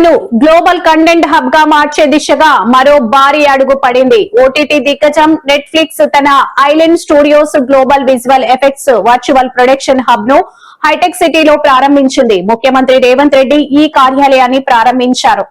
ను global content hub గా మార్చే దిశగా మరో భారీ అడుగు పడింది. ఓటీటీ దిగ్గజం నెట్ఫ్లిక్స్ తన island studios global visual effects virtual production hub ను హైటెక్ సిటీలో ప్రారంభించింది. ముఖ్యమంత్రి రేవంత్ రెడ్డి ఈ కార్యాలయాన్ని ప్రారంభించారు.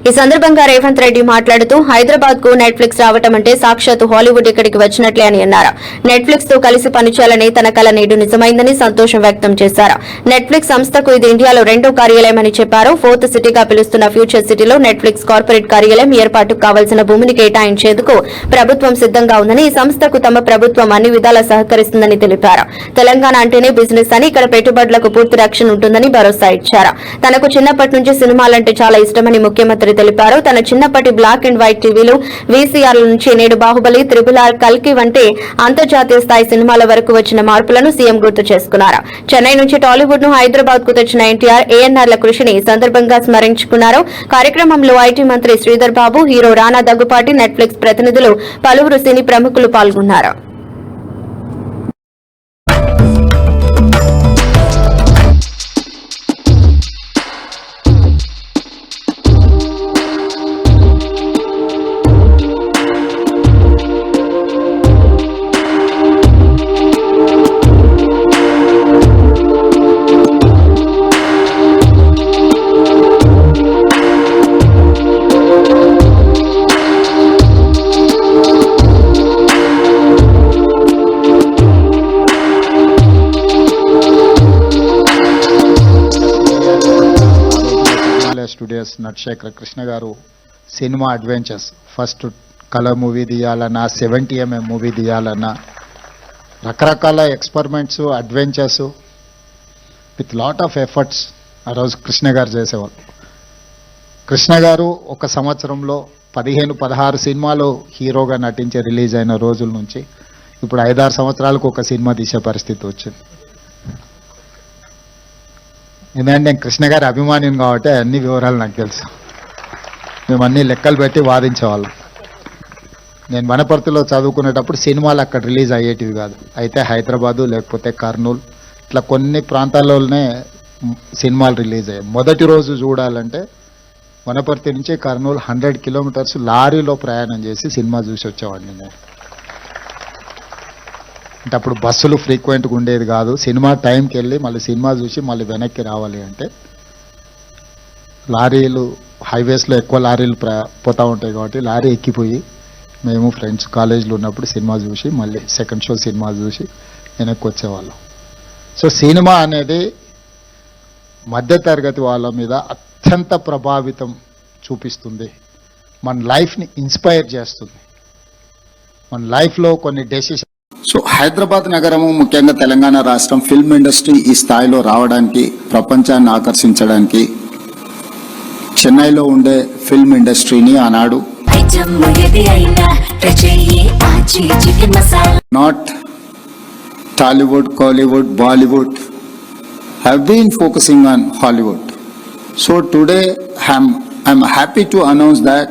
ఈ సందర్భంగా రేవంత్ రెడ్డి మాట్లాడుతూ హైదరాబాద్ కు నెట్ఫ్లిక్స్ రావటం అంటే సాక్షాత్ హాలీవుడ్ ఇక్కడికి వచ్చినట్లే అని అన్నారు. నెట్ఫ్లిక్స్ తో కలిసి పనిచేయాలని తన కల నేడు నిజమైందని సంతోషం వ్యక్తం చేశారు. నెట్ఫ్లిక్స్ సంస్థకు ఇది ఇండియాలో రెండో కార్యాలయం అని చెప్పారు. 4th సిటీగా పిలుస్తున్న ఫ్యూచర్ సిటీలో నెట్ఫ్లిక్స్ కార్పొరేట్ కార్యాలయం ఏర్పాటుకు కావాల్సిన భూమిని కేటాయించేందుకు ప్రభుత్వం సిద్దంగా ఉందని, ఈ సంస్థకు తమ ప్రభుత్వం అన్ని విధాలా సహకరిస్తుందని తెలిపారు. తెలంగాణ అంటేనే బిజినెస్ అని, ఇక్కడ పెట్టుబడులకు పూర్తి రక్షణ ఉంటుందని భరోసా ఇచ్చారు. తనకు చిన్నప్పటి నుంచి సినిమాలంటే చాలా ఇష్టమని ముఖ్యమంత్రి తెలిపారు. తన చిన్నప్పటి బ్లాక్ అండ్ వైట్ టీవీలు, వీసీఆర్ల నుంచి నేడు బాహుబలి, RRR, కల్కి వంటి అంతర్జాతీయ స్థాయి సినిమాల వరకు వచ్చిన మార్పులను సీఎం గుర్తు చేసుకున్నారు. చెన్నై నుంచి టాలీవుడ్ ను హైదరాబాద్ కు తెచ్చిన ఎన్టీఆర్, ఏఎన్ఆర్ల కృషిని ఈ సందర్భంగా స్మరించుకున్నారు. కార్యక్రమంలో ఐటీ మంత్రి శ్రీధర్ బాబు, హీరో రానా దగ్గుపాటి, నెట్ఫ్లిక్స్ ప్రతినిధులు, పలువురు సినీ ప్రముఖులు పాల్గొన్నారు. స్టూడియోస్ నటశేఖర కృష్ణ గారు cinema adventures first colour movie తీయాలన్నా, 70mm మూవీ తీయాలన్నా, రకరకాల experiments, adventures with lot of efforts ఆ రోజు కృష్ణ గారు చేసేవాళ్ళు. కృష్ణ గారు ఒక సంవత్సరంలో 15-16 సినిమాలు హీరోగా నటించి రిలీజ్ అయిన రోజుల నుంచి ఇప్పుడు 5-6 సంవత్సరాలకు ఒక సినిమా తీసే పరిస్థితి వచ్చింది. ఎందుకంటే నేను కృష్ణ గారి అభిమానిని కాబట్టి అన్ని వివరాలు నాకు తెలుసు. మేము అన్ని లెక్కలు పెట్టి వాదించేవాళ్ళం. నేను వనపర్తిలో చదువుకునేటప్పుడు సినిమాలు అక్కడ రిలీజ్ అయ్యేటివి కాదు. అయితే హైదరాబాదు లేకపోతే కర్నూలు ఇట్లా కొన్ని ప్రాంతాల్లోనే సినిమాలు రిలీజ్ అయ్యాయి. మొదటి రోజు చూడాలంటే వనపర్తి నుంచి కర్నూలు 100 కిలోమీటర్స్ లారీలో ప్రయాణం చేసి సినిమా చూసి వచ్చేవాడిని నేను. అంటే అప్పుడు బస్సులు ఫ్రీక్వెంట్గా ఉండేది కాదు. సినిమా టైంకి వెళ్ళి మళ్ళీ సినిమా చూసి మళ్ళీ వెనక్కి రావాలి అంటే లారీలు, హైవేస్లో ఎక్కువ లారీలు పోతూ ఉంటాయి కాబట్టి లారీ ఎక్కిపోయి మేము ఫ్రెండ్స్ కాలేజీలో ఉన్నప్పుడు సినిమా చూసి మళ్ళీ సెకండ్ షో సినిమా చూసి వెనక్కి వచ్చేవాళ్ళం. సో సినిమా అనేది మధ్యతరగతి వాళ్ళ మీద అత్యంత ప్రభావితం చూపిస్తుంది. మన లైఫ్ని ఇన్స్పైర్ చేస్తుంది. మన లైఫ్లో కొన్ని డెసిషన్. సో హైదరాబాద్ నగరము, ముఖ్యంగా తెలంగాణ రాష్ట్రం ఫిల్మ్ ఇండస్ట్రీ ఈ స్థాయిలో రావడానికి, ప్రపంచాన్ని ఆకర్షించడానికి చెన్నైలో ఉండే ఫిల్మ్ ఇండస్ట్రీని ఆనాడు not Tollywood, Kollywood, Bollywood have been focusing on Hollywood. So today I'm happy to announce that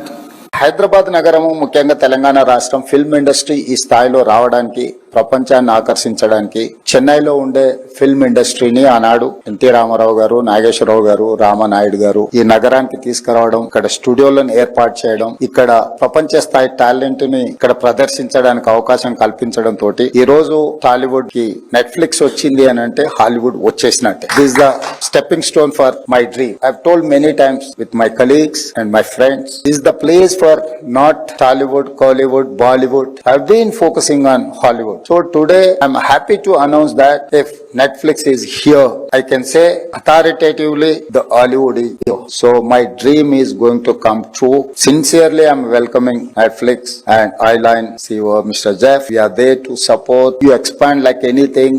Hyderabad నగరము, ముఖ్యంగా తెలంగాణ రాష్ట్రం ఫిల్మ్ ఇండస్ట్రీ ఈ స్థాయిలో రావడానికి, ప్రపంచాన్ని ఆకర్షించడానికి చెన్నైలో ఉండే ఫిల్మ్ ఇండస్ట్రీని ఆనాడు ఎన్టీ రామారావు గారు, నాగేశ్వరరావు గారు, రామనాయుడు గారు ఈ నగరానికి తీసుకురావడం, ఇక్కడ స్టూడియోలను ఏర్పాటు చేయడం, ఇక్కడ ప్రపంచ స్థాయి టాలెంట్ ని ఇక్కడ ప్రదర్శించడానికి అవకాశం కల్పించడం తోటి ఈ రోజు టాలీవుడ్ కి నెట్ఫ్లిక్స్ వచ్చింది అని అంటే హాలీవుడ్ వచ్చేసినట్టే. This the stepping stone for my dream. I have told many times with my colleagues and my friends, this the place for not Tollywood, Collywood, Bollywood. I've been focusing on Hollywood. So today I'm happy to announce that if Netflix is here, I can say authoritatively the Hollywood is here. So my dream is going to come true. Sincerely I'm welcoming Netflix and Eyeline CEO Mr. Jeff. We are there to support you expand like anything.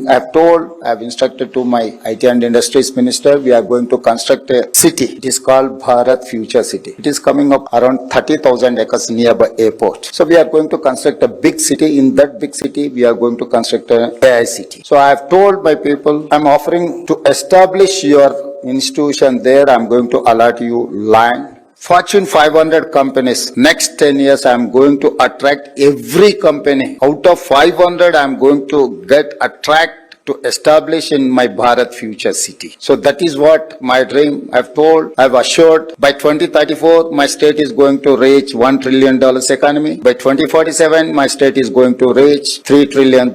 I've instructed to my IT and Industries Minister, we are going to construct a city. It is called Bharat Future City. It is coming up around 30,000 acres nearby airport. So we are going to construct a big city. In that big city, we are going to construct an AI city. So I have told my people, I'm offering to establish your institution there. I'm going to allot you land. Fortune 500 companies. Next 10 years, I'm going to attract every company. Out of 500, I'm going to attract to establish in my Bharat future city. So that is what my dream. I've told, I've assured by 2034 my state is going to reach $1 trillion economy. By 2047 my state is going to reach $3 trillion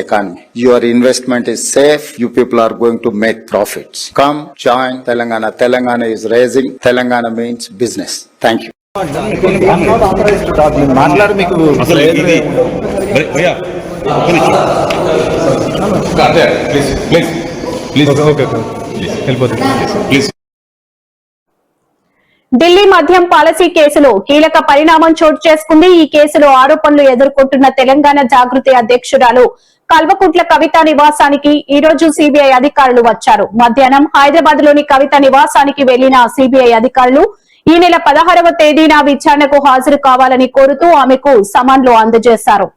economy. Your investment is safe. You people are going to make profits. Come join Telangana. Telangana is raising. Telangana means business. Thank you. I'm not authorized to talk. మాట్లాడు మీకు అసలు ఇది భయ్యా please please please okay వెళ్ళిపోతుంది please Delhi మద్యం policy కేసులో కీలక పరిణామం చోటు చేసుకుంది. ఈ కేసులో ఆరోపణలు ఎదుర్కొంటున్న తెలంగాణ జాగృతి అధ్యక్షురాలు కల్వకుంట్ల కవిత నివాసానికి ఈ రోజు సిబిఐ అధికారులు వచ్చారు. మధ్యాహ్నం హైదరాబాద్ లోని కవిత నివాసానికి వెళ్లిన సిబిఐ అధికారులు ఈ నెల 16వ తేదీన విచారణకు హాజరు కావాలని కోరుతూ ఆమెకు సమన్లు అందజేశారు.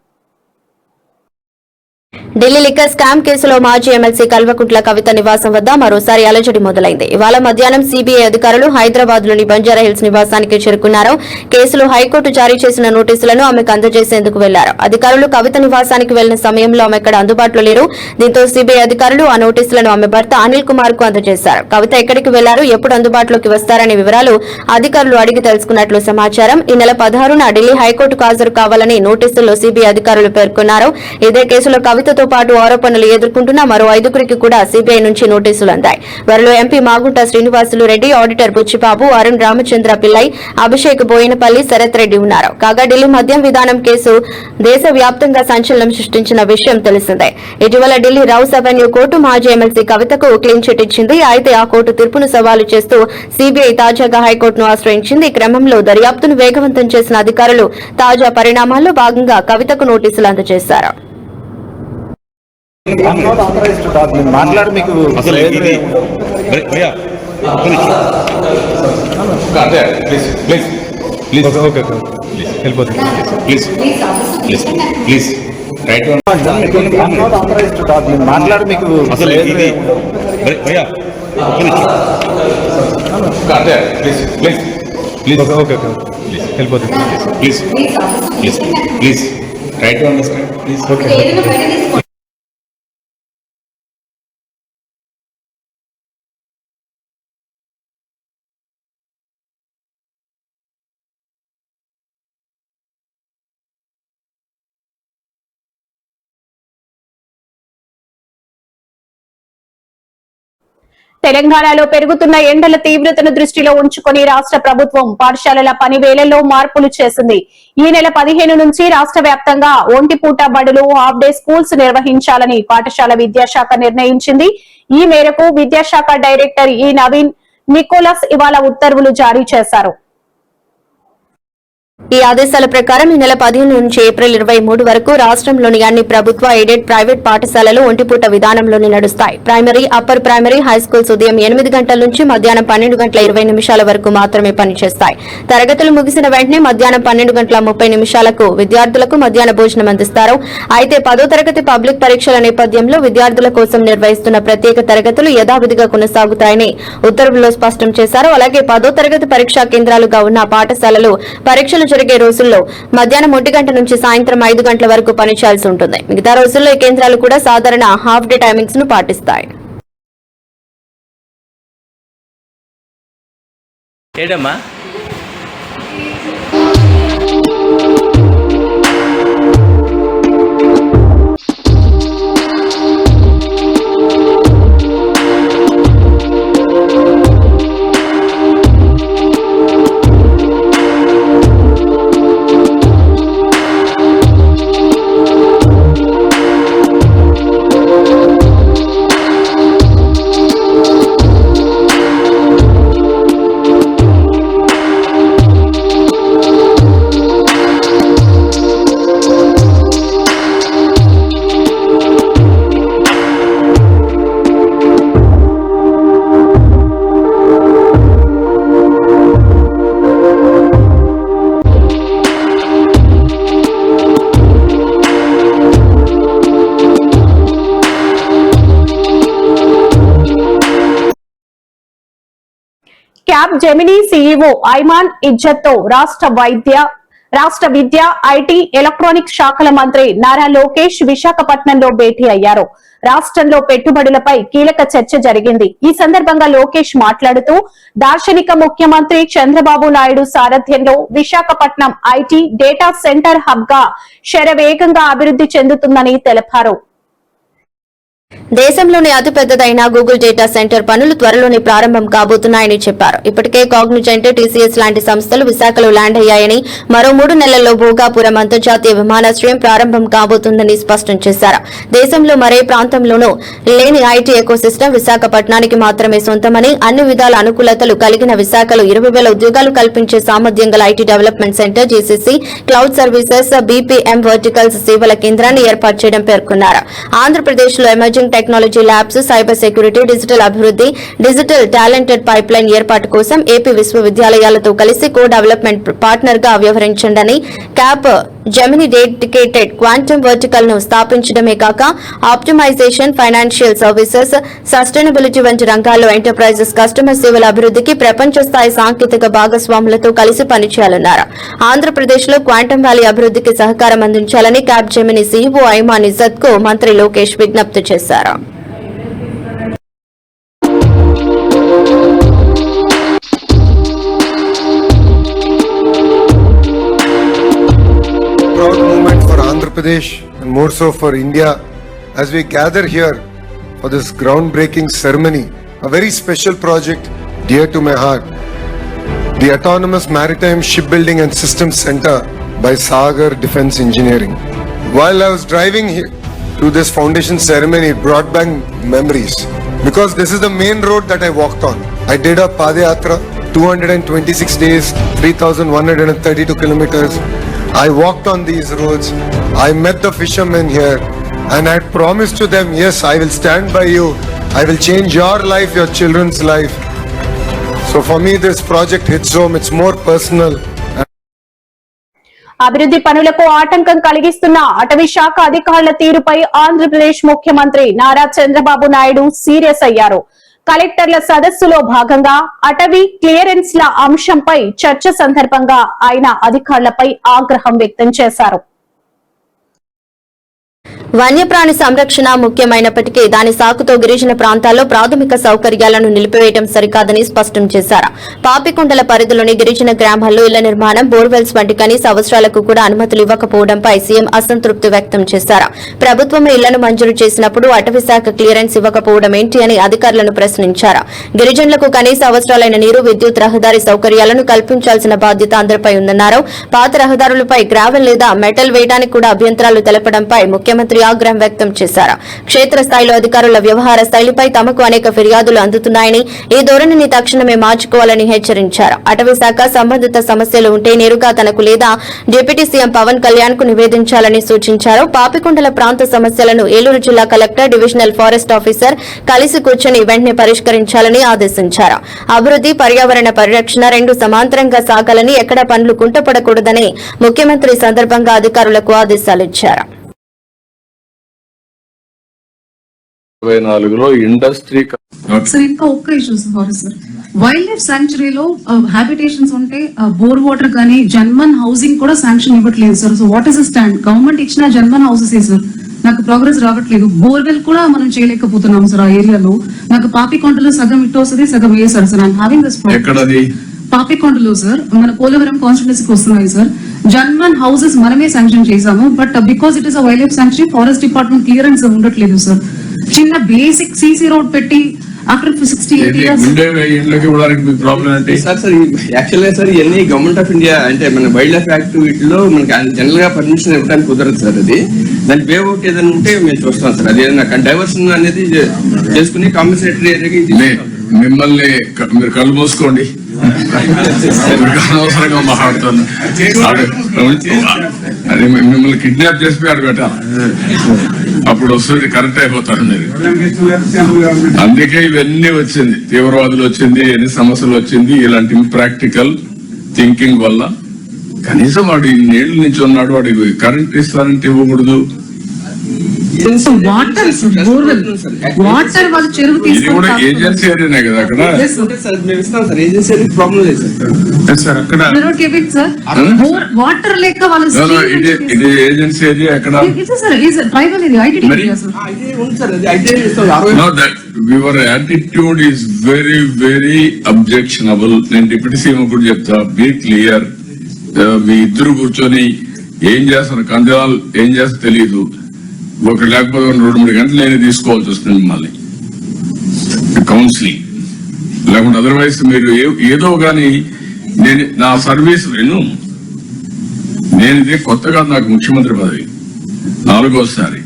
ఢిల్లీ లిక్కర్ స్కామ్ కేసులో మాజీ ఎమ్మెల్సీ కల్వకుంట్ల కవిత నివాసం వద్ద మరోసారి అలజడి మొదలైంది. ఇవాళ మధ్యాహ్నం సిబిఐ అధికారులు హైదరాబాద్ లోని బంజారాహిల్స్ నివాసానికి చేరుకున్నారు. కేసులో హైకోర్టు జారీ చేసిన నోటీసులను ఆమెకు అందజేసేందుకు వెళ్లారు. అధికారులు కవిత నివాసానికి వెళ్లిన సమయంలో ఆమె ఇక్కడ అందుబాటులో లేరు. దీంతో సిబిఐ అధికారులు ఆ నోటీసులను ఆమె భర్త అనిల్ కుమార్ కు అందజేశారు. కవిత ఎక్కడికి వెళ్లారు, ఎప్పుడు అందుబాటులోకి వస్తారనే వివరాలు అధికారులు అడిగి తెలుసుకున్నట్లు సమాచారం. ఈ నెల 16న ఢిల్లీ హైకోర్టుకు హాజరు కావాలని నోటీసుల్లో సిబిఐ అధికారులు పేర్కొన్నారు. ఇదే కేసులో కవితతో పాటు ఆరోపణలు ఎదుర్కొంటున్న మరో 5గురికి కూడా సిబిఐ నుంచి నోటీసులు అందాయి. వారిలో ఎంపీ మాగుంట శ్రీనివాసులు రెడ్డి, ఆడిటర్ బుచ్చిబాబు, అరుణ్ రామచంద్ర పిల్లై, అభిషేక్ బోయినపల్లి, శరత్ రెడ్డి ఉన్నారు. కాగా ఢిల్లీ మద్యం విధానం కేసు దేశవ్యాప్తంగా సంచలనం సృష్టించిన విషయం తెలిసిందే. ఇటీవల ఢిల్లీ రౌస్ అవెన్యూ కోర్టు మాజీ ఎమ్మెల్సీ కవితకు క్లీన్ చిట్ ఇచ్చింది. అయితే ఆ కోర్టు తీర్పును సవాలు చేస్తూ సిబిఐ తాజాగా హైకోర్టును ఆశ్రయించింది. ఈ క్రమంలో దర్యాప్తును వేగవంతం చేసిన అధికారులు తాజా పరిణామాల్లో భాగంగా కవితకు నోటీసులు అందజేశారు. I'm not authorized to talk. మాట్లాడు మీకు అసలు ఇది భయ్యా ప్లీజ్ ప్లీజ్ ప్లీజ్ ఓకే వెళ్ళిపోతుంది please please please right I'm not authorized to talk. మాట్లాడు మీకు అసలు ఇది భయ్యా ప్లీజ్ ప్లీజ్ ప్లీజ్ ఓకే వెళ్ళిపోతుంది please please please right to understand please okay తెలంగాణలో పెరుగుతున్న ఎండల తీవ్రతను దృష్టిలో ఉంచుకొని రాష్ట్ర ప్రభుత్వం పాఠశాలల పని వేళల్లో మార్పులు చేసింది. ఈ నెల 15 నుంచి రాష్ట్ర వ్యాప్తంగా ఒంటిపూట బడులు, హాఫ్ డే స్కూల్స్ నిర్వహించాలని పాఠశాల విద్యాశాఖ నిర్ణయించింది. ఈ మేరకు విద్యాశాఖ డైరెక్టర్ ఈ నవీన్ నికోలస్ ఇవాళ ఉత్తర్వులు జారీ చేశారు. ఈ ఆదేశాల ప్రకారం ఈ నెల 15 నుంచి ఏప్రిల్ 23 వరకు రాష్ట్రంలోని అన్ని ప్రభుత్వ, ఎయిడెడ్, ప్రైవేట్ పాఠశాలలు ఒంటిపూట విధానంలోనే నడుస్తాయి. ప్రైమరీ, అప్పర్ ప్రైమరీ, హైస్కూల్స్ ఉదయం 8 గంటల నుంచి మధ్యాహ్నం 12:20 వరకు మాత్రమే పనిచేస్తాయి. తరగతులు ముగిసిన వెంటనే మధ్యాహ్నం 12:30 విద్యార్థులకు మధ్యాహ్న భోజనం అందిస్తారు. అయితే 10వ తరగతి పబ్లిక్ పరీక్షల నేపథ్యంలో విద్యార్థుల కోసం నిర్వహిస్తున్న ప్రత్యేక తరగతులు యథావిధిగా కొనసాగుతాయని ఉత్తర్వుల్లో స్పష్టం చేశారు. అలాగే 10వ తరగతి పరీక్షా కేంద్రాలుగా ఉన్న పాఠశాలలు పరీక్షలు జరిగే రోజుల్లో మధ్యాహ్నం 1 గంట నుంచి సాయంత్రం 5 గంటల వరకు పనిచేయాల్సి ఉంటుంది. మిగతా రోజుల్లో ఈ కేంద్రాలు కూడా సాధారణ హాఫ్ డే టైమింగ్స్ ను పాటిస్తాయి. ఏడమ్మా క్యాబ్ జెమినీ సీఈఓ ఐమాన్ ఇజ్జత్ తో రాష్ట్ర వైద్య రాష్ట్ర విద్య, ఐటీ, ఎలక్ట్రానిక్స్ శాఖల మంత్రి నారా లోకేష్ విశాఖపట్నంలో భేటీ అయ్యారు. రాష్ట్రంలో పెట్టుబడులపై కీలక చర్చ జరిగింది. ఈ సందర్భంగా లోకేష్ మాట్లాడుతూ దార్శనిక ముఖ్యమంత్రి చంద్రబాబు నాయుడు సారథ్యంలో Visakhapatnam IT data centre hub గా శరవేగంగా అభివృద్ధి చెందుతుందని తెలిపారు. దేశంలోని అతిపెద్దదైన గూగుల్ డేటా సెంటర్ పనులు త్వరలోనే ప్రారంభం కాబోతున్నాయని చెప్పారు. ఇప్పటికే కాగ్నిజెంట్, టీసీఎస్ లాంటి సంస్థలు విశాఖలో ల్యాండ్ అయ్యాయని, మరో 3 నెలల్లో భోగాపురం అంతర్జాతీయ విమానాశ్రయం ప్రారంభం కాబోతుందని స్పష్టం చేశారు. దేశంలో మరే ప్రాంతంలోనూ లేని ఐటీ ఎకోసిస్టమ్ విశాఖపట్నానికి మాత్రమే సొంతమని, అన్ని విధాల అనుకూలతలు కలిగిన విశాఖలో 20,000 ఉద్యోగాలు కల్పించే సామర్థ్యం గల IT development centre, GCC, cloud services, BPM verticals సేవల కేంద్రాన్ని ఏర్పాటు చేయడం పేర్కొన్నారు. ఆంధ్రప్రదేశ్లో emerging technology labs, cyber security, digital అభివృద్ధి, డిజిటల్ టాలెంటెడ్ పైప్ లైన్ ఏర్పాటు కోసం ఏపీ విశ్వవిద్యాలయాలతో కలిసి కో డెవలప్మెంట్ పార్ట్నర్ గా వ్యవహరించండి. Capgemini dedicated quantum vertical ను స్థాపించడమే కాక ఆప్టిమైజేషన్, ఫైనాన్షియల్ సర్వీసెస్, సస్టైనబిలిటీ వంటి రంగాల్లో ఎంటర్ప్రైజెస్ కస్టమర్ సేవల అభివృద్ధికి ప్రపంచ స్థాయి సాంకేతిక భాగస్వాములతో కలిసి పనిచేయాలన్నారు. ఆంధ్రప్రదేశ్ లో క్వాంటమ్ వ్యాలీ అభివృద్ధికి సహకారం అందించాలని క్యాప్ జెమిని సీఈఓ ఐమాన్ ఇజ్జత్ కు మంత్రి లోకేష్ విజ్ఞప్తి చేశారు. Proud moment for Andhra Pradesh and more so for India as we gather here for this groundbreaking ceremony, a very special project dear to my heart, the Autonomous Maritime Shipbuilding and Systems Center by Sagar Defence Engineering. While I was driving here to this foundation ceremony, it brought back memories because this is the main road that I walked on. I did a Padayatra, 226 days, 3,132 kilometers. I walked on these roads. I met the fishermen here and I promised to them, yes, I will stand by you. I will change your life, your children's life. So for me, this project hits home. It's more personal. అభివృద్ధి పనులకు ఆటంకం కలిగిస్తున్న అటవీ శాఖ అధికారుల తీరుపై ఆంధ్రప్రదేశ్ ముఖ్యమంత్రి Nara Chandrababu Naidu serious అయ్యారు. కలెక్టర్ల సదస్సులో భాగంగా అటవీ క్లియరెన్స్ల అంశంపై చర్చ సందర్భంగా ఆయన అధికారులపై ఆగ్రహం వ్యక్తం చేశారు. వన్యప్రాణి సంరక్షణ ముఖ్యమైనప్పటికీ దాని సాకుతో గిరిజన ప్రాంతాల్లో ప్రాథమిక సౌకర్యాలను నిలిపివేయడం సరికాదని స్పష్టం చేశారు. పాపికొండల పరిధిలోని గిరిజన గ్రామాల్లో ఇళ్ల నిర్మాణం, బోర్వెల్స్ వంటి కనీస అవసరాలకు కూడా అనుమతులు ఇవ్వకపోవడంపై సీఎం అసంతృప్తి వ్యక్తం చేశారు. ప్రభుత్వమే ఇళ్లను మంజూరు చేసినప్పుడు అటవీ శాఖ క్లియరెన్స్ ఇవ్వకపోవడం ఏంటి అని అధికారులను ప్రశ్నించారు. గిరిజనులకు కనీస అవసరాలైన నీరు, విద్యుత్, రహదారి సౌకర్యాలను కల్పించాల్సిన బాధ్యత అందరిపై ఉందన్నారు. పాత రహదారులపై గ్రావెల్ లేదా మెటల్ వేయడానికి కూడా అభ్యంతరాలు తెలపడంపై ముఖ్యమంత్రి ఆగ్రహం వ్యక్తం చేశారు. క్షేత్రస్థాయిలో అధికారుల వ్యవహార శైలిపై తమకు అనేక ఫిర్యాదులు అందుతున్నాయని, ఈ ధోరణిని తక్షణమే మార్చుకోవాలని హెచ్చరించారు. అటవీ శాఖ సంబంధిత సమస్యలు ఉంటే నేరుగా తనకు లేదా డిప్యూటీ సీఎం పవన్ కళ్యాణ్ కు నివేదించాలని సూచించారు. పాపికొండల ప్రాంత సమస్యలను ఏలూరు జిల్లా కలెక్టర్, డివిజనల్ ఫారెస్ట్ ఆఫీసర్ కలిసి కూర్చొని వెంటనే పరిష్కరించాలని ఆదేశించారు. అభివృద్ధి, పర్యావరణ పరిరక్షణ రెండు సమాంతరంగా సాగాలని, ఎక్కడా పనులు కుంటపడకూడదని ముఖ్యమంత్రి సందర్భంగా అధికారులకు ఆదేశాలిచ్చారు. 24లో ఇండస్ట్రీ సార్ ఇంకా ఒక్క ఇష్యూ సార్, వైల్డ్ లైఫ్ శాంక్చురీలో హ్యాబిటేషన్స్ ఉంటే బోర్ వాటర్ కానీ జన్మన్ హౌసింగ్ కూడా శాంక్షన్ ఇవ్వట్లేదు sir. So what is the stand? Government ఇచ్చిన జన్మన్ హౌసెస్ సార్, నాకు ప్రోగ్రెస్ రావట్లేదు. బోర్వెల్ కూడా మనం చేయలేకపోతున్నాం సార్. ఆ ఏరియాలో నాకు పాపికొండలో సగం ఇటు వస్తుంది, సగం వేసారు sir. I'm having this problem. పాపికొండలో సార్, మన పోలవరం కాన్స్టిట్యున్సీకి వస్తున్నాయి సార్. జన్మన్ హౌసెస్ మనమే శాంక్షన్ చేశాము, but because it is a wild life sanctuary forest department clearance ఉండట్లేదు సార్. చిన్న బేసిక్ సీసీ రోడ్ పెట్టి ఆఫ్టర్ 68 ఇయర్స్ యాక్చువల్గా సార్ ఇవన్నీ గవర్నమెంట్ ఆఫ్ ఇండియా అంటే మన వైల్డ్ లైఫ్ యాక్ట్ వీటిలో మనకి జనరల్ గా పర్మిషన్ ఇవ్వడానికి కుదరదు సార్. అది దాని వే అవుట్ ఏదైనా ఉంటే మేము చూస్తాం సార్. అది ఏదైనా డైవర్షన్ అనేది చేసుకుని కాంపెన్సేటరీ ఏరియాకి మిమ్మల్ని మీరు కళ్ళు మూసుకోండి, అనవసరంగా మాట్లాడుతాను. అది మిమ్మల్ని కిడ్నాప్ చేసి ఆడ పెట్టాలి, అప్పుడు వస్తుంది, కరెక్ట్ అయిపోతారు మీరు. అందుకే ఇవన్నీ వచ్చింది, తీవ్రవాదులు వచ్చింది, ఎన్ని సమస్యలు వచ్చింది, ఇలాంటి ఇంప్రాక్టికల్ థింకింగ్ వల్ల. కనీసం వాడు 2 ఏళ్ల నుంచి ఉన్నాడు, వాడికి కరెంట్ ఇస్తారంటే ఇవ్వకూడదు. వాటర్ బోర్వెల్ వాటర్ వాళ్ళు చెరువు ఇది కూడా ఏజెన్సీ ఏరియానే కదా అక్కడ. మేము ఇస్తాం సార్, ఏజెన్సీ ప్రాబ్లం లేదు సార్ అక్కడ వాటర్ లెక్క వాళ్ళు ఇది ఏజెన్సీ ఏరియా అక్కడ. Tribal area No, that your attitude is very, very objectionable. నేను డిప్యూటీ సీఎం కూడా చెప్తా, బీ క్లియర్. మీ ఇద్దరు కూర్చొని ఏం చేస్తారు, కందాలు ఏం చేస్తారో తెలియదు. ఒకటి లేకపోతే 2-3 గంటలు నేను తీసుకోవాల్సి వస్తుంది మిమ్మల్ని కౌన్సిలింగ్, లేకుంటే అదర్వైజ్ మీరు ఏదో కానీ నేను నా సర్వీస్ నేను ఇది కొత్తగా నాకు ముఖ్యమంత్రి పదవి 4వ సారి.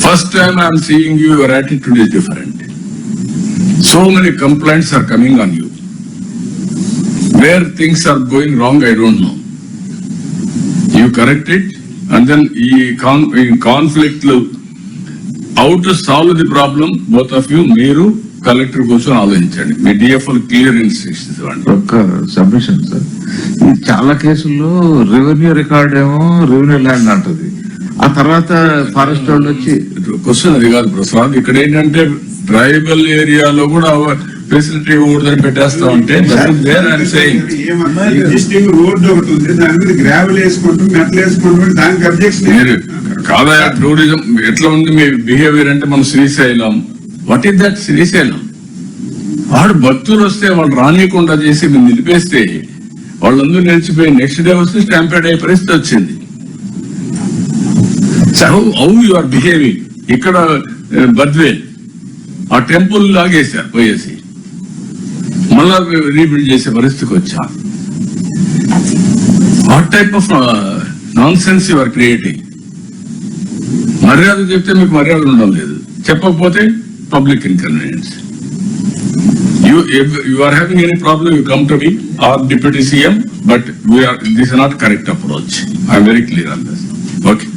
First time I am seeing you, your attitude is different. So many complaints are coming on you. Where things are going wrong, I don't know. You correct it, and then in conflict, how to solve the problem, both of you, మీరు collector కోసం ఆలోచించండి. మీ DFL clear instructions ఇవ్వండి. ఒక్క submission sir, చాలా కేసుల్లో revenue record ఏమో revenue land అంటది, ఆ తర్వాత ఫారెస్ట్ వాళ్ళు వచ్చి క్వశ్చన్ అది కాదు ప్రసాద్. ఇక్కడ ఏంటంటే ట్రైబల్ ఏరియాలో కూడా ఫెసిలిటీ ఇవ్వకూడదని పెట్టేస్తా ఉంటే రోడ్డు ఒకటి ఉంది, దాని మీద గ్రావెల్ వేసుకుంటాం, మెటల్ వేసుకుంటాం, దానికి అబ్జెక్షన్ కాదా. టూరిజం ఎట్లా ఉంది మీ బిహేవియర్ అంటే మన Srisailam, what is that Srisailam? వాడు భక్తులు వస్తే వాళ్ళు రానియకుండా చేసి మీరు నిలిపేస్తే వాళ్ళందరూ నిలిచిపోయి నెక్స్ట్ డే వస్తే స్టాంపేడ్ అయ్యే పరిస్థితి వచ్చింది. How you are behaving. ఇక్కడ బద్వేల్ ఆ టెంపుల్ లాగేశారు పోయేసి, మళ్ళా రీబిల్డ్ చేసే పరిస్థితికి వచ్చా. What type of nonsense you are creating. మర్యాద చెప్తే మీకు మర్యాద ఉండడం లేదు, చెప్పకపోతే public inconvenience. You are having any problem, you come to me or Deputy CM, but this is not correct approach. I am very clear on this. Okay.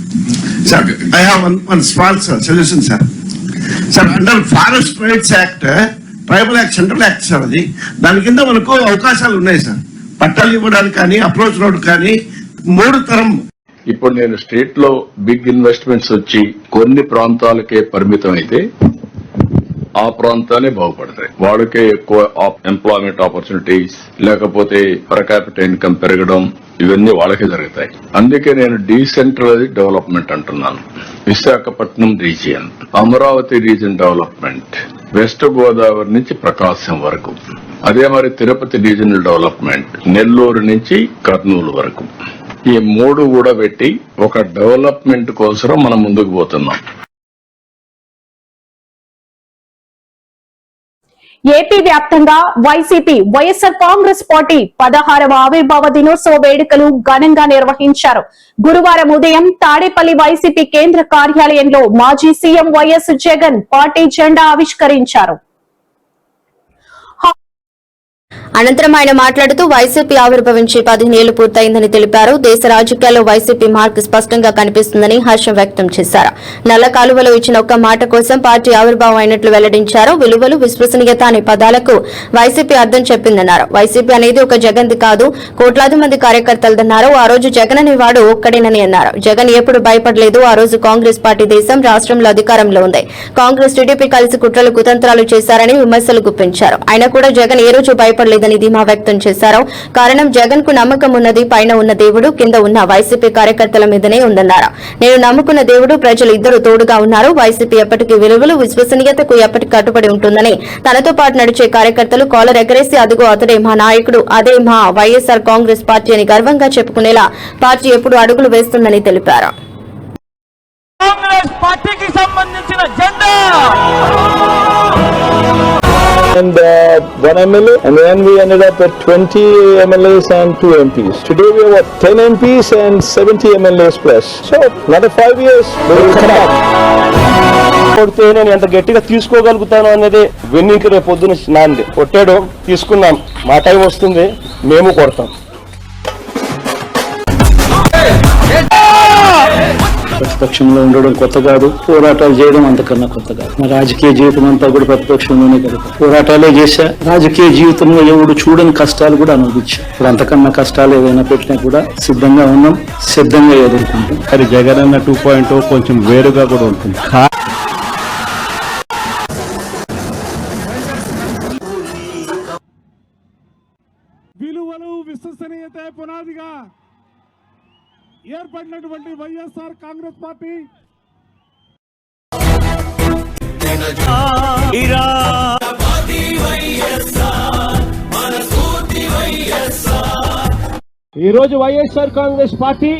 Sir, I have one small solution, sir. Sir, under Forest Rights Act, Tribal Act, Central Act, sir, దాని కింద మనకు అవకాశాలు ఉన్నాయి sir. పట్టాలు ఇవ్వడానికి కానీ, approach road కానీ 3 తరం. ఇప్పుడు నేను స్టేట్ లో బిగ్ ఇన్వెస్ట్మెంట్స్ వచ్చి కొన్ని ప్రాంతాలకే పరిమితం అయితే ఆ ప్రాంతాలే బాగుపడతాయి. వాళ్ళకే ఎక్కువ ఎంప్లాయ్మెంట్ ఆపర్చునిటీస్, లేకపోతే పర్ క్యాపిటల్ ఇన్కమ్ పెరగడం, ఇవన్నీ వాళ్ళకే జరుగుతాయి. అందుకే నేను డీసెంట్రలైజ్డ్ డెవలప్మెంట్ అంటున్నాను. Visakhapatnam region, Amaravati region development, west Godavari నుంచి ప్రకాశం వరకు, అదే మరి తిరుపతి రీజనల్ డెవలప్మెంట్, నెల్లూరు నుంచి కర్నూలు వరకు, ఈ 3 కూడా పెట్టి ఒక డెవలప్మెంట్ కోసం మనం ముందుకు పోతున్నాం. ఏపీ వ్యాప్తంగా వైసీపీ వైఎస్ఆర్ కాంగ్రెస్ పార్టీ 16వ ఆవిర్భావ దినోత్సవ వేడుకలు ఘనంగా నిర్వహించారు. గురువారం ఉదయం తాడేపల్లి వైసీపీ కేంద్ర కార్యాలయంలో మాజీ సీఎం వైఎస్ జగన్ పార్టీ జెండా ఆవిష్కరించారు. అనంతరం ఆయన మాట్లాడుతూ వైసీపీ ఆవిర్భవించి 15 ఏళ్లు పూర్తయిందని తెలిపారు. దేశ రాజకీయాల్లో వైసీపీ మార్క్ స్పష్టంగా కనిపిస్తుందని హర్షం వ్యక్తం చేశారు. నల్ల కాలువలో ఇచ్చిన ఒక్క మాట కోసం పార్టీ ఆవిర్భావం అయినట్లు వెల్లడించారు. విలువలు, విశ్వసనీయత అనే పదాలకు వైసీపీ అర్థం చెప్పిందన్నారు. వైసీపీ అనేది ఒక జగన్ది కాదు, కోట్లాది మంది కార్యకర్తలదన్నారు. ఆ రోజు జగన్ అనేవాడు ఒక్కడేనని అన్నారు. జగన్ ఎప్పుడు భయపడలేదు. ఆ రోజు కాంగ్రెస్ పార్టీ దేశం, రాష్ట్రంలో అధికారంలో ఉంది. కాంగ్రెస్, టీడీపీ కలిసి కుట్రలు, కుతంత్రాలు చేశారని విమర్శలు గుప్పించారు. అయినా కూడా జగన్ ఏ రోజు భయపడలేదని ధీమా వ్యక్తం చేశారు. కారణం జగన్ కు నమ్మకం ఉన్నది పైన ఉన్న దేవుడు, కింద ఉన్న వైసీపీ కార్యకర్తల మీదనే ఉందన్నారు. నేను నమ్ముకున్న దేవుడు, ప్రజలు ఇద్దరు తోడుగా ఉన్నారు. వైసీపీ ఎప్పటికీ విలువలు, విశ్వసనీయతకు ఎప్పటికీ కట్టుబడి ఉంటుందని, తనతో పాటు నడిచే కార్యకర్తలు కాలర్ ఎగరేసి అదిగో అతడే మా నాయకుడు, అదే మా వైఎస్ఆర్ కాంగ్రెస్ పార్టీ అని గర్వంగా చెప్పుకునేలా పార్టీ ఎప్పుడు అడుగులు వేస్తుందని తెలిపారు. కాంగ్రెస్ పార్టీకి సంబంధించిన జెండా and 1 MLA, and then we ended up at 20 MLAs and 2 MPs. Today we have 10 MPs and 70 MLAs plus. So another 5 years we will come back. కొడితే నేను ఎంత గట్టిగా తీసుకోగలుగుతాను అనేది వెన్నికి రేపు పొద్దున నాంది. కొట్టాడు, తీసుకున్నాం, మా టైం వస్తుంది, మేము కొడతాం. ప్రతిపక్షంలో ఉండడం కొత్త కాదు, పోరాటాలు చేయడం అంతకన్నా కొత్త కాదు. నా రాజకీయ జీవితం అంతా కూడా ప్రతిపక్షంలోనే కదా, పోరాటాలే చేశా. రాజకీయ జీవితంలో ఎవడు చూడని కష్టాలు కూడా అనుభవించా. ఇప్పుడు అంతకన్నా కష్టాలు ఏదైనా పెట్టినా కూడా సిద్ధంగా ఉన్నాం, సిద్ధంగా ఎదుర్కొంటాం. అది జగన్ అన్న 2.0 కొంచెం వేరుగా కూడా ఉంటుంది. విలువలు విశ్వసనీయత పునాదిగా ఏర్పడినటువంటి వైఎస్ఆర్ కాంగ్రెస్ పార్టీ ఈ రోజు వైఎస్ఆర్ కాంగ్రెస్ పార్టీ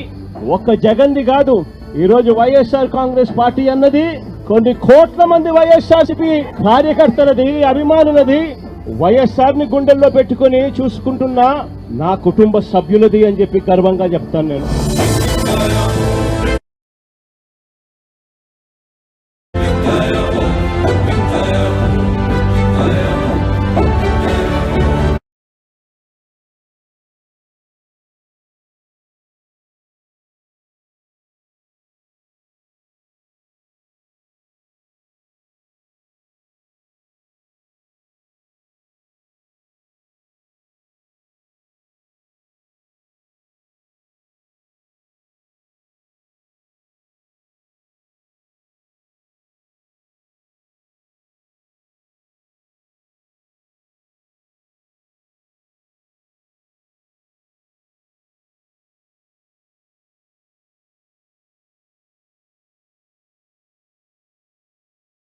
ఒక్క జగన్ది కాదు. ఈ రోజు వైఎస్ఆర్ కాంగ్రెస్ పార్టీ అన్నది కొన్ని కోట్ల మంది వైఎస్ఆర్సీపీ కార్యకర్తలది, అభిమానులది, వైఎస్ఆర్ ని గుండెల్లో పెట్టుకుని చూసుకుంటున్న నా కుటుంబ సభ్యులది అని చెప్పి గర్వంగా చెప్తాను నేను.